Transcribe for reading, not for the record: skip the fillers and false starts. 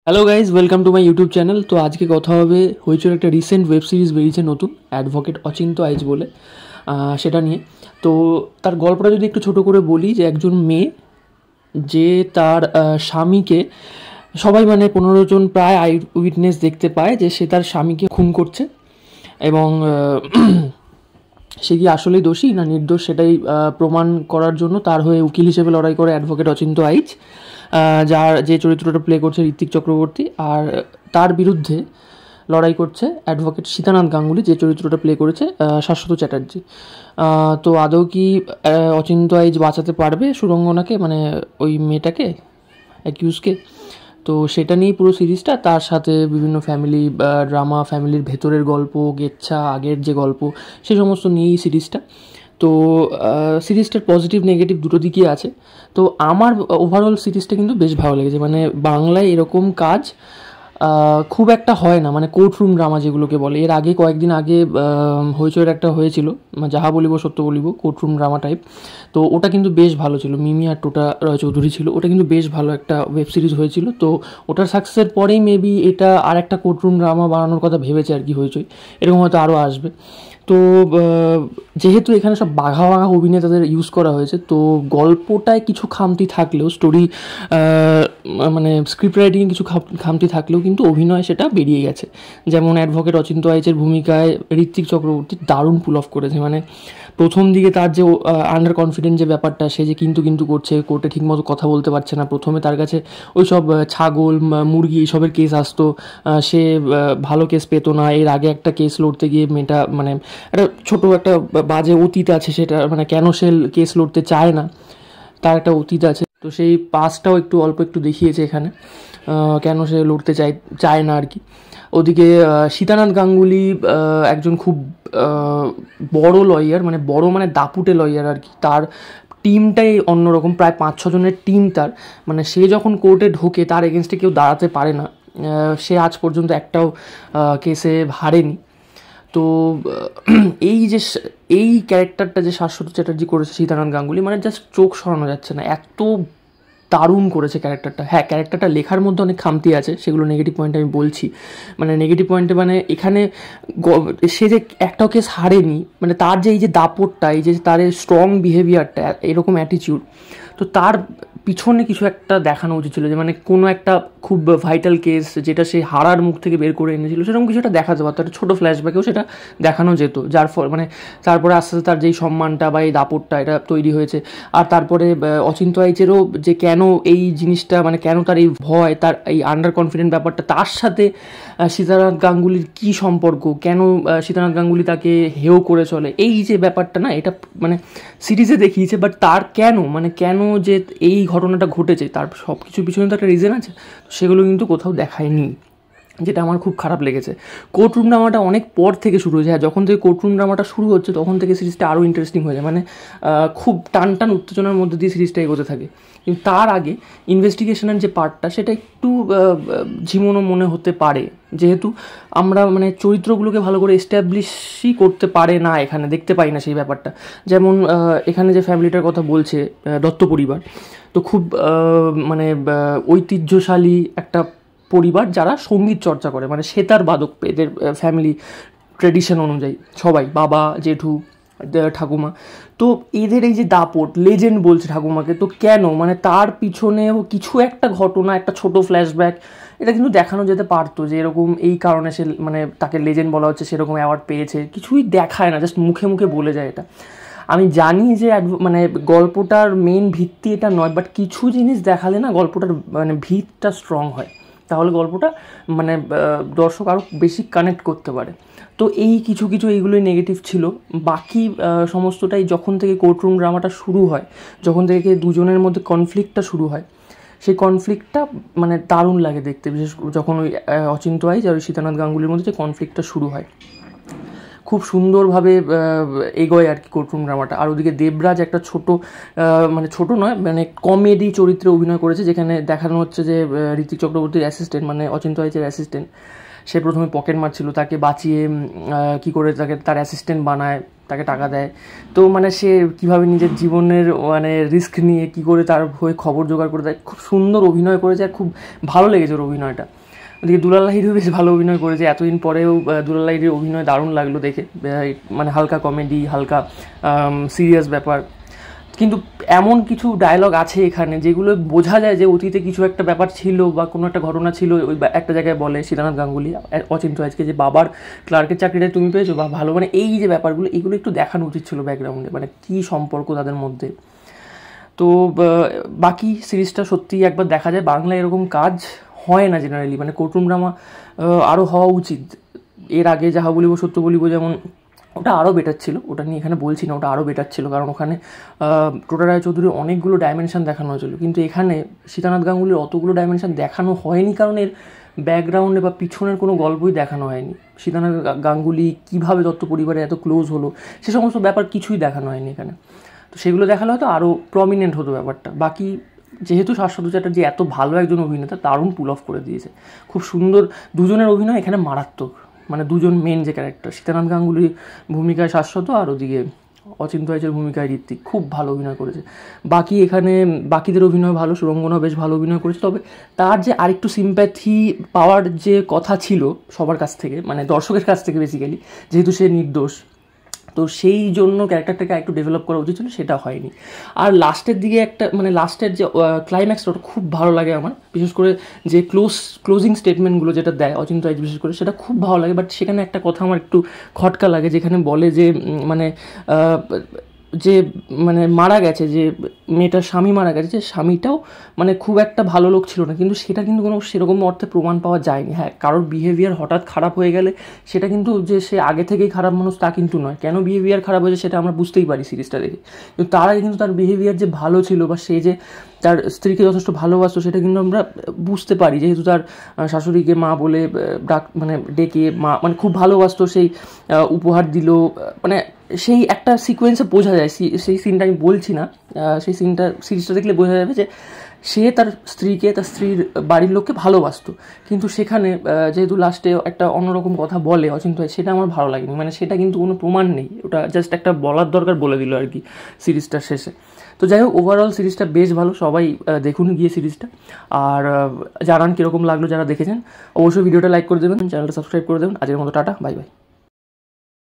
Hello guys, welcome to my YouTube channel. তো আজকে কথা হবে হইচইর একটা রিসেন্ট ওয়েব সিরিজ বেরিয়েছে নতুন, অ্যাডভোকেট অচিন্ত আইচ বলে, সেটা নিয়ে। তো তার গল্পটা যদি একটু ছোটো করে বলি, যে একজন মেয়ে যে তার স্বামীকে, সবাই মানে 15 জন প্রায় আই উইটনেস দেখতে পায় যে সে তার স্বামীকে খুন করছে, এবং সে কি আসলেই দোষী না নির্দোষ সেটাই প্রমাণ করার জন্য তার হয়ে উকিল হিসেবে লড়াই করে অ্যাডভোকেট অচিন্ত আইচ, যে চরিত্রটা প্লে করছে ঋত্বিক চক্রবর্তী। আর তার বিরুদ্ধে লড়াই করছে অ্যাডভোকেট সীতানাথ গাঙ্গুলি, যে চরিত্রটা প্লে করেছে শাশ্বত চ্যাটার্জি। তো আদৌ কি অচিন্ত আইচ বাঁচাতে পারবে সুরঙ্গনাকে, মানে ওই মেয়েটাকে, অ্যাকিউজকে? তো সেটা নিয়েই পুরো সিরিজটা, তার সাথে বিভিন্ন ফ্যামিলি ড্রামা, ফ্যামিলির ভেতরের গল্প, গেচ্ছা, আগের যে গল্প, সে সমস্ত নিয়েই সিরিজটা। তো সিরিজটার পজিটিভ নেগেটিভ দুটো দিকই আছে। তো আমার ওভারঅল সিরিজটা কিন্তু বেশ ভালো লেগেছে। মানে বাংলায় এরকম কাজ খুব একটা হয় না, মানে কোর্টরুম ড্রামা যেগুলোকে বলে। এর আগে কয়েকদিন আগে হইচইয়ের একটা হয়েছিল, যাহা বলিব সত্য বলিব, কোর্টরুম ড্রামা টাইপ। তো ওটা কিন্তু বেশ ভালো ছিল, মিমি আর টোটা রয় চৌধুরী ছিল। ওটা কিন্তু বেশ ভালো একটা ওয়েব সিরিজ হয়েছিল। তো ওটার সাকসেসের পরেই মেবি এটা আর একটা কোর্টরুম ড্রামা বানানোর কথা ভেবেছে আর কি হইচই। এরকম হয়তো আরও আসবে। তো যেহেতু এখানে সব বাঘা বাঘা অভিনেতাদের ইউজ করা হয়েছে, তো গল্পটায় কিছু খামতি থাকলেও, স্টোরি মানে স্ক্রিপ্ট রাইটিংয়ে কিছু খামতি থাকলেও কিন্তু অভিনয় সেটা বেরিয়ে গেছে। যেমন অ্যাডভোকেট অচিন্ত আইচের ভূমিকায় ঋত্বিক চক্রবর্তী দারুণ পুল অফ করেছে। মানে প্রথম দিকে তার যে আন্ডার কনফিডেন্ট যে ব্যাপারটা, সে যে কিন্তু করছে, কোর্টে ঠিকমতো কথা বলতে পারছে না। প্রথমে তার কাছে ওই সব ছাগল, মুরগি, এইসবের কেস আসতো, সে ভালো কেস পেতো না। এর আগে একটা কেস লড়তে গিয়ে মেয়েটা, মানে একটা ছোটো একটা বাজে অতীত আছে, সেটা মানে কেন সে কেস লড়তে চায় না, তার একটা অতীত আছে। তো সেই পাসটাও একটু অল্প একটু দেখিয়েছে এখানে, কেন সে লড়তে চায় না আর কি। ওদিকে সীতানাথ গাঙ্গুলি একজন খুব বড় লয়ার, মানে বড় মানে দাপুটে লয়ার আর কি। তার টিমটাই অন্যরকম, প্রায় 5-6 জনের টিম তার। মানে সে যখন কোর্টে ঢোকে, তার এগেনস্টে কেউ দাঁড়াতে পারে না। সে আজ পর্যন্ত একটাও কেসে হারেনি। তো এই ক্যারেক্টারটা যে শাশ্বত চ্যাটার্জি করেছে সীতানাথ গাঙ্গুলি, মানে জাস্ট চোখ সরানো যাচ্ছে না, এত দারুণ করেছে ক্যারেক্টারটা। হ্যাঁ, ক্যারেক্টারটা লেখার মধ্যে অনেক খামতি আছে, সেগুলো নেগেটিভ পয়েন্টে আমি বলছি। মানে নেগেটিভ পয়েন্টে, মানে এখানে সে যে একটাও কেস হারেনি, মানে তার যে এই যে দাপটটা, এই যে তার স্ট্রং বিহেভিয়ারটা, এরকম অ্যাটিটিউড, তো তার পিছনে কিছু একটা দেখানো উচিত ছিল। যে মানে কোনো একটা খুব ভাইটাল কেস যেটা সে হারার মুখ থেকে বের করে এনেছিল, সেরকম কিছু একটা দেখাতে পারতো। একটা ছোটো ফ্ল্যাশব্যাকেও সেটা দেখানো যেত, যার ফল মানে তারপরে আস্তে আস্তে তার যেই সম্মানটা বা এই দাপটটা এটা তৈরি হয়েছে। আর তারপরে অচিন্ত আইচেরও যে কেন এই জিনিসটা, মানে কেন তার এই ভয়, তার এই আন্ডার কনফিডেন্ট ব্যাপারটা, তার সাথে সীতানাথ গাঙ্গুলির কী সম্পর্ক, কেন সীতানাথ গাঙ্গুলি তাকে হেয় করে চলে, এই যে ব্যাপারটা না, এটা মানে সিরিজে দেখিয়েছে। বাট তার কেন যে এই ঘটনাটা ঘটেছে, তার সব কিছু পিছনে তো একটা রিজন আছে, সেগুলো কিন্তু কোথাও দেখায়নি, যেটা আমার খুব খারাপ লেগেছে। কোর্টরুম ড্রামাটা অনেক পর থেকে শুরু হয়েছে। হ্যাঁ, যখন থেকে কোর্টরুম ড্রামাটা শুরু হচ্ছে, তখন থেকে সিরিজটা আরও ইন্টারেস্টিং হয়ে যায়। মানে খুব টান উত্তেজনার মধ্যে দিয়ে সিরিজটা এগোতে থাকে। কিন্তু তার আগে ইনভেস্টিগেশনের যে পার্টটা, সেটা একটু ঝিমোনো মনে হতে পারে, যেহেতু আমরা মানে চরিত্রগুলোকে ভালো করে এস্টাবলিশই করতে পারে না, এখানে দেখতে পাই না সেই ব্যাপারটা। যেমন এখানে যে ফ্যামিলিটার কথা বলছে, দত্ত পরিবার, তো খুব মানে ঐতিহ্যশালী একটা পরিবার, যারা সঙ্গীত চর্চা করে, মানে সেতার বাদক, এদের ফ্যামিলি ট্রেডিশন অনুযায়ী সবাই, বাবা, জেঠু, ঠাকুমা। তো এদের এই যে দাপট, লেজেন্ড বলছে ঠাকুমাকে, তো কেন, মানে তার পিছনেও কিছু একটা ঘটনা, একটা ছোট ফ্ল্যাশব্যাক, এটা কিন্তু দেখানো যেতে পারতো, যে এরকম এই কারণে সে, মানে তাকে লেজেন্ড বলা হচ্ছে, সেরকম অ্যাওয়ার্ড পেয়েছে। কিছুই দেখায় না, জাস্ট মুখে মুখে বলে যায় এটা। আমি জানি যে মানে গল্পটার মেন ভিত্তি এটা নয়, বাট কিছু জিনিস দেখালে না গল্পটার মানে ভিতটা স্ট্রং হয়, তাহলে গল্পটা মানে দর্শক আরও বেশি কানেক্ট করতে পারে। তো এই কিছু এইগুলোই নেগেটিভ ছিল। বাকি সমস্তটাই যখন থেকে কোর্টরুম ড্রামাটা শুরু হয়, যখন থেকে দুজনের মধ্যে কনফ্লিক্টটা শুরু হয়, সেই কনফ্লিক্টটা মানে দারুণ লাগে দেখতে। বিশেষ যখন ওই অচিন্ত আইচ আর ওই সীতানাথ গাঙ্গুলির মধ্যে যে কনফ্লিক্টটা শুরু হয়, খুব সুন্দরভাবে এগোয় আর কি কোর্টরুম ড্রামাটা। আর ওদিকে দেবরাজ একটা মানে ছোট নয়, মানে কমেডি চরিত্রে অভিনয় করেছে, যেখানে দেখানো হচ্ছে যে ঋত্বিক চক্রবর্তীর অ্যাসিস্ট্যান্ট, মানে অচিন্ত আইচের অ্যাসিস্ট্যান্ট, সে প্রথমে পকেট মারছিল, তাকে বাঁচিয়ে কী করে তাকে তার অ্যাসিস্ট্যান্ট বানায়, তাকে টাকা দেয়। তো মানে সে কীভাবে নিজের জীবনের মানে রিস্ক নিয়ে কী করে তার হয়ে খবর জোগাড় করে দেয়, খুব সুন্দর অভিনয় করেছে আর খুব ভালো লেগেছে ওর অভিনয়টা। ওদিকে দুলাল লাহিড়িও বেশ ভালো অভিনয় করেছে, এতদিন পরেও দুলাল লাহিড়ির অভিনয় দারুণ লাগলো দেখে, মানে হালকা কমেডি, হালকা সিরিয়াস ব্যাপার, কিন্তু এমন কিছু ডায়লগ আছে এখানে যেগুলো বোঝা যায় যে অতীতে কিছু একটা ব্যাপার ছিল বা কোনো একটা ঘটনা ছিল। ওই একটা জায়গায় বলে সীতানাথ গাঙ্গুলি অচিন্ত্য আজকে যে বাবার ক্লার্কের চাকরিটা তুমি পেয়েছো বা ভালো, মানে এই যে ব্যাপারগুলো এগুলো একটু দেখানো উচিত ছিল ব্যাকগ্রাউন্ডে, মানে কী সম্পর্ক তাদের মধ্যে। তো বাকি সিরিজটা সত্যিই একবার দেখা যায়, বাংলায় এরকম কাজ হয় না জেনারেলি, মানে কোর্টরুম ড্রামা আরও হওয়া উচিত। এর আগে যাহা বলিব সত্য বলিব যেমন, ওটা আরও বেটার ছিল, ওটা নিয়ে এখানে বলছি না, ওটা আরও বেটার ছিল, কারণ ওখানে টোটা রায়চৌধুরীর অনেকগুলো ডাইমেনশন দেখানো হয়েছিল, কিন্তু এখানে সীতানাথ গাঙ্গুলির অতগুলো ডাইমেনশন দেখানো হয়নি, কারণ এর ব্যাকগ্রাউন্ডে বা পিছনের কোনো গল্পই দেখানো হয়নি। সীতানাথ গাঙ্গুলি কীভাবে দত্ত পরিবারে এত ক্লোজ হলো সে সমস্ত ব্যাপার কিছুই দেখানো হয়নি এখানে। তো সেগুলো দেখালে হয়তো আরও প্রমিনেন্ট হতো ব্যাপারটা। বাকি যেহেতু শাশ্বত চ্যাটার্জি এত ভালো একজন অভিনেতা, দারুণ পুল অফ করে দিয়েছে, খুব সুন্দর। দুজনের অভিনয় এখানে মারাত্মক, মানে দুজন মেন যে ক্যারেক্টার, সীতানাথ গাঙ্গুলির ভূমিকায় শাশ্বত আর ওদিকে অচিন্ত্য আইচের ভূমিকায় ঋত্বিক, খুব ভালো অভিনয় করেছে। বাকি এখানে বাকিদের অভিনয় ভালো, সুরঙ্গনাও বেশ ভালো অভিনয় করেছে, তবে তার যে আরেকটু সিম্প্যাথি পাওয়ার যে কথা ছিল সবার কাছ থেকে, মানে দর্শকের কাছ থেকে বেসিক্যালি, যেহেতু সে নির্দোষ, তো সেই জন্য ক্যারেক্টারটাকে একটু ডেভেলপ করা উচিত ছিল, সেটা হয়নি। আর লাস্টের দিকে একটা মানে লাস্টের যে ক্লাইম্যাক্সটা ওটা খুব ভালো লাগে আমার, বিশেষ করে যে ক্লোজিং স্টেটমেন্টগুলো যেটা দেয় অচিন্ত্য আইচ বিশেষ করে, সেটা খুব ভালো লাগে। বাট সেখানে একটা কথা আমার একটু খটকা লাগে, যেখানে বলে যে মানে যে মানে মারা গেছে, যে মেয়েটার স্বামী মারা গেছে, যে স্বামীটাও মানে খুব একটা ভালো লোক ছিল না, কিন্তু সেটা কিন্তু কোনো সেরকম অর্থে প্রমাণ পাওয়া যায়নি। হ্যাঁ, কারোর বিহেভিয়ার হঠাৎ খারাপ হয়ে গেলে সেটা কিন্তু যে সে আগে থেকেই খারাপ মানুষ তা কিন্তু নয়, কেন বিহেভিয়ার খারাপ হয়েছে সেটা আমরা বুঝতেই পারি সিরিজটা দেখে, কিন্তু তার আগে কিন্তু তার বিহেভিয়ার যে ভালো ছিল বা সে যে তার স্ত্রীকে যথেষ্ট ভালোবাসতো সেটা কিন্তু আমরা বুঝতে পারি, যেহেতু তার শাশুড়িকে মা বলে মানে ডেকে মা মানে খুব ভালোবাসতো, সেই উপহার দিল, মানে সেই একটা সিকোয়েন্সে বোঝা যায়। সেই সিনটা আমি বলছি না, সেই সিনটা সিরিজটা দেখলে বোঝা যাবে যে সে তার স্ত্রীকে, তার স্ত্রীর বাড়ির লোককে ভালোবাসতো, কিন্তু সেখানে যেহেতু লাস্টে একটা অন্যরকম কথা বলে অচিন্ত্য, সেটা আমার ভালো লাগেনি, মানে সেটা কিন্তু কোনো প্রমাণ নেই, ওটা জাস্ট একটা বলার দরকার বলে দিল আর কি সিরিজটার শেষে। তো যাই হোক, ওভারঅল সিরিজটা বেশ ভালো, সবাই দেখুন গিয়ে সিরিজটা, আর জানান কীরকম লাগলো যারা দেখেছেন। অবশ্যই ভিডিওটা লাইক করে দেবেন, চ্যানেলটা সাবস্ক্রাইব করে দেবেন। আজকের মতো টাটা, বাই বাই।